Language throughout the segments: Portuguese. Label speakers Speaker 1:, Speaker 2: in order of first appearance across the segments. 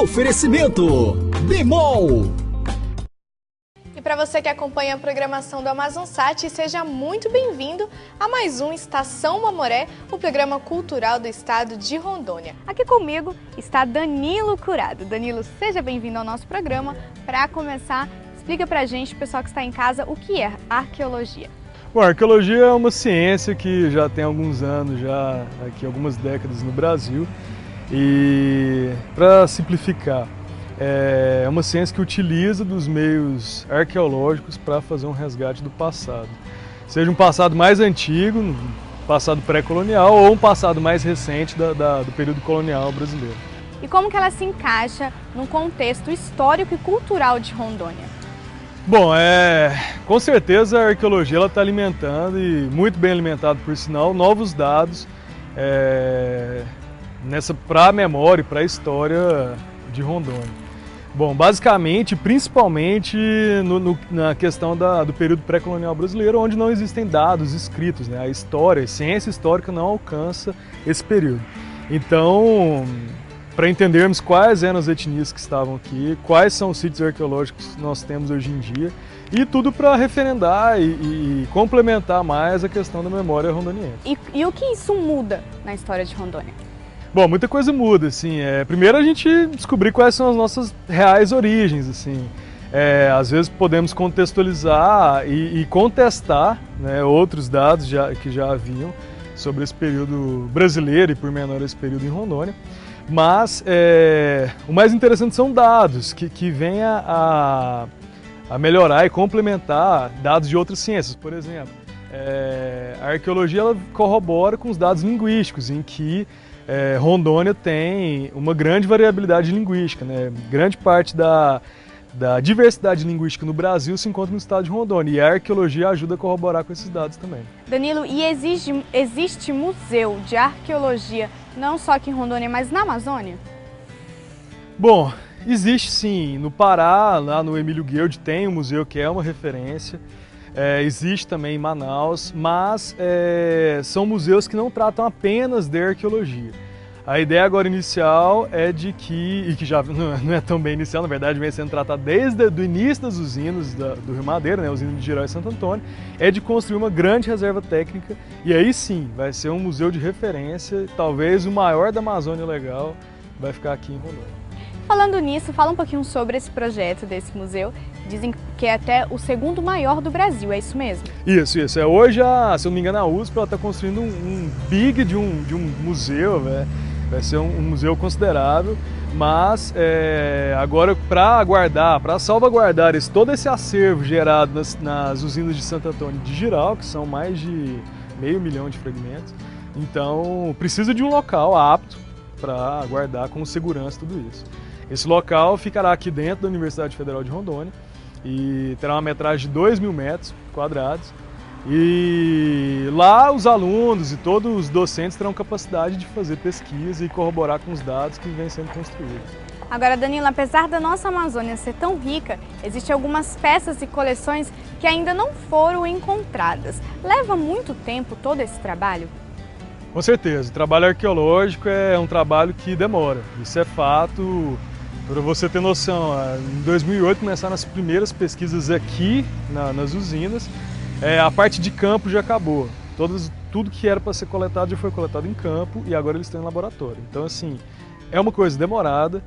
Speaker 1: Oferecimento Bemol.
Speaker 2: E para você que acompanha a programação do Amazonsat, seja muito bem-vindo a mais um Estação Mamoré, o programa cultural do estado de Rondônia. Aqui comigo está Danilo Curado. Danilo, seja bem-vindo ao nosso programa. Para começar, explica pra gente, pessoal que está em casa, o que é arqueologia.
Speaker 3: Bom, a arqueologia é uma ciência que já tem alguns anos, já aqui algumas décadas no Brasil. E, para simplificar, é uma ciência que utiliza dos meios arqueológicos para fazer um resgate do passado. Seja um passado mais antigo, um passado pré-colonial, ou um passado mais recente do período colonial brasileiro.
Speaker 2: E como que ela se encaixa no contexto histórico e cultural de Rondônia?
Speaker 3: Bom, com certeza a arqueologia está alimentando, e muito bem alimentado por sinal, novos dados para a memória e para a história de Rondônia. Bom, basicamente, principalmente na questão do período pré-colonial brasileiro, onde não existem dados escritos, né? A ciência histórica não alcança esse período. Então, para entendermos quais eram as etnias que estavam aqui, quais são os sítios arqueológicos que nós temos hoje em dia, e tudo para referendar e complementar mais a questão da memória rondoniense.
Speaker 2: E o que isso muda na história de Rondônia?
Speaker 3: Bom, muita coisa muda, assim. Primeiro a gente descobrir quais são as nossas reais origens, assim. Às vezes podemos contextualizar e contestar, né, outros dados que já haviam sobre esse período brasileiro e por menor esse período em Rondônia. Mas o mais interessante são dados que vêm a melhorar e complementar dados de outras ciências. Por exemplo, a arqueologia ela corrobora com os dados linguísticos, em que Rondônia tem uma grande variabilidade linguística, né? Grande parte da diversidade linguística no Brasil se encontra no estado de Rondônia, e a arqueologia ajuda a corroborar com esses dados também.
Speaker 2: Danilo, e existe museu de arqueologia não só aqui em Rondônia, mas na Amazônia?
Speaker 3: Bom, existe sim. No Pará, lá no Emílio Guild, tem um museu que é uma referência. Existe também em Manaus, mas são museus que não tratam apenas de arqueologia. A ideia agora inicial é de que já não é tão bem inicial, na verdade vem sendo tratado desde o início das usinas do Rio Madeira, né, a usina de Girau e Santo Antônio, é de construir uma grande reserva técnica, e aí sim vai ser um museu de referência, talvez o maior da Amazônia Legal, vai ficar aqui em Rondônia.
Speaker 2: Falando nisso, fala um pouquinho sobre esse projeto desse museu. Dizem que é até o segundo maior do Brasil, é isso mesmo? Isso.
Speaker 3: Hoje, se eu não me engano, a USP está construindo um big de um museu, vai ser um museu considerável, mas agora para salvaguardar todo esse acervo gerado nas usinas de Santo Antônio e de Girau, que são mais de 500 mil de fragmentos, então precisa de um local apto para guardar com segurança tudo isso. Esse local ficará aqui dentro da Universidade Federal de Rondônia e terá uma metragem de 2.000 metros quadrados. E lá os alunos e todos os docentes terão capacidade de fazer pesquisa e corroborar com os dados que vêm sendo construídos.
Speaker 2: Agora, Danilo, apesar da nossa Amazônia ser tão rica, existem algumas peças e coleções que ainda não foram encontradas. Leva muito tempo todo esse trabalho?
Speaker 3: Com certeza, o trabalho arqueológico é um trabalho que demora, isso é fato. Para você ter noção, em 2008 começaram as primeiras pesquisas aqui nas usinas, a parte de campo já acabou, tudo que era para ser coletado já foi coletado em campo e agora eles estão em laboratório. Então assim, é uma coisa demorada,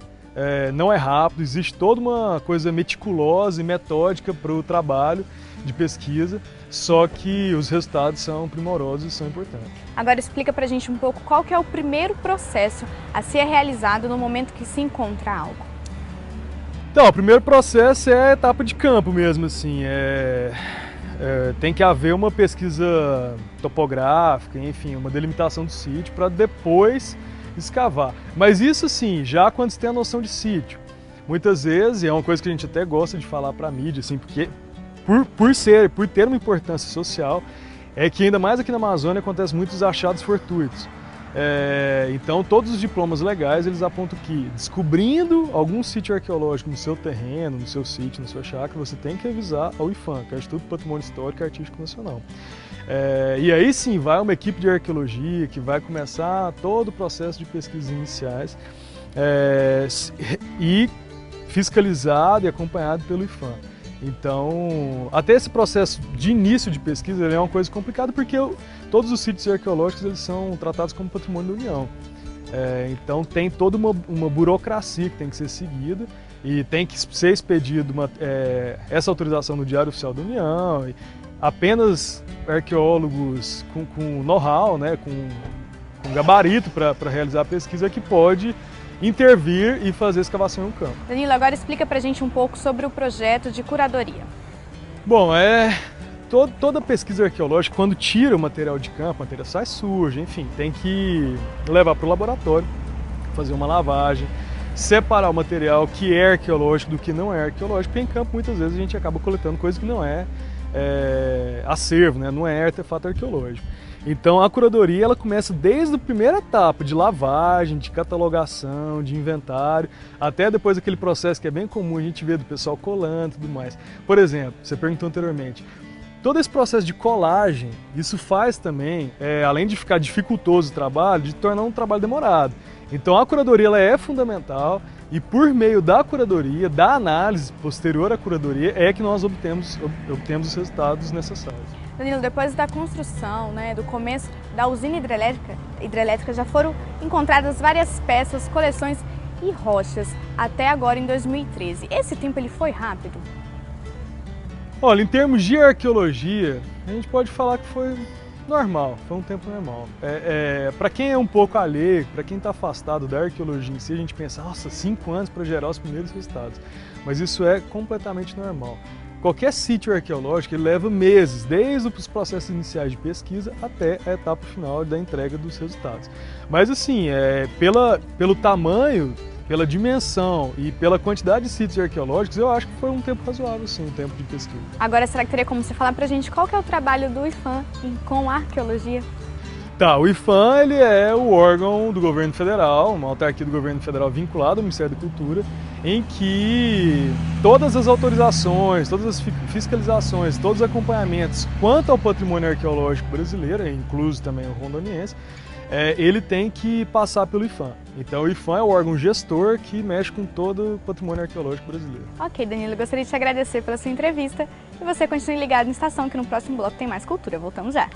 Speaker 3: não é rápido, existe toda uma coisa meticulosa e metódica para o trabalho de pesquisa, só que os resultados são primorosos e são importantes.
Speaker 2: Agora explica pra gente um pouco qual que é o primeiro processo a ser realizado no momento que se encontra algo.
Speaker 3: Então, o primeiro processo é a etapa de campo mesmo, assim, tem que haver uma pesquisa topográfica, enfim, uma delimitação do sítio para depois escavar. Mas isso sim, já quando você tem a noção de sítio. Muitas vezes, e é uma coisa que a gente até gosta de falar para a mídia, assim, porque por ter uma importância social, é que ainda mais aqui na Amazônia acontecem muitos achados fortuitos. Então todos os diplomas legais eles apontam que descobrindo algum sítio arqueológico no seu terreno, no seu sítio, na sua chácara, você tem que avisar ao IPHAN, que é o Instituto do Patrimônio Histórico e Artístico Nacional. E aí sim vai uma equipe de arqueologia que vai começar todo o processo de pesquisas iniciais e fiscalizado e acompanhado pelo IPHAN. Então, até esse processo de início de pesquisa ele é uma coisa complicada porque todos os sítios arqueológicos eles são tratados como patrimônio da União. Então tem toda uma burocracia que tem que ser seguida e tem que ser expedido essa autorização no Diário Oficial da União. E apenas arqueólogos com know-how, né, com gabarito para realizar a pesquisa que pode intervir e fazer escavação em um campo.
Speaker 2: Danilo, agora explica pra gente um pouco sobre o projeto de curadoria.
Speaker 3: Bom, toda pesquisa arqueológica, quando tira o material de campo, o material sai sujo, enfim, tem que levar para o laboratório, fazer uma lavagem, separar o material que é arqueológico do que não é arqueológico, porque em campo muitas vezes a gente acaba coletando coisa que não é acervo, né? Não é artefato arqueológico. Então a curadoria ela começa desde a primeira etapa de lavagem, de catalogação, de inventário, até depois aquele processo que é bem comum a gente ver do pessoal colando e tudo mais. Por exemplo, você perguntou anteriormente, todo esse processo de colagem, isso faz também, além de ficar dificultoso o trabalho, de tornar um trabalho demorado. Então a curadoria ela é fundamental e por meio da curadoria, da análise posterior à curadoria, é que nós obtemos os resultados necessários.
Speaker 2: Danilo, depois da construção, do começo da usina hidrelétrica já foram encontradas várias peças, coleções e rochas, até agora em 2013. Esse tempo ele foi rápido?
Speaker 3: Olha, em termos de arqueologia, a gente pode falar que foi normal, foi um tempo normal. Para quem é um pouco alheio, para quem está afastado da arqueologia em si, a gente pensa, nossa, 5 anos para gerar os primeiros resultados. Mas isso é completamente normal. Qualquer sítio arqueológico ele leva meses, desde os processos iniciais de pesquisa até a etapa final da entrega dos resultados. Mas assim, pelo tamanho, pela dimensão e pela quantidade de sítios arqueológicos, eu acho que foi um tempo razoável, sim, um tempo de pesquisa.
Speaker 2: Agora, será que teria como você falar pra gente qual que é o trabalho do IPHAN com a arqueologia?
Speaker 3: Tá, o IPHAN ele é o órgão do governo federal, uma autarquia do governo federal vinculada ao Ministério da Cultura, em que todas as autorizações, todas as fiscalizações, todos os acompanhamentos quanto ao patrimônio arqueológico brasileiro, incluso também o rondoniense, ele tem que passar pelo IPHAN. Então o IPHAN é o órgão gestor que mexe com todo o patrimônio arqueológico brasileiro.
Speaker 2: Ok, Danilo, eu gostaria de te agradecer pela sua entrevista e você continue ligado na estação que no próximo bloco tem mais cultura. Voltamos já!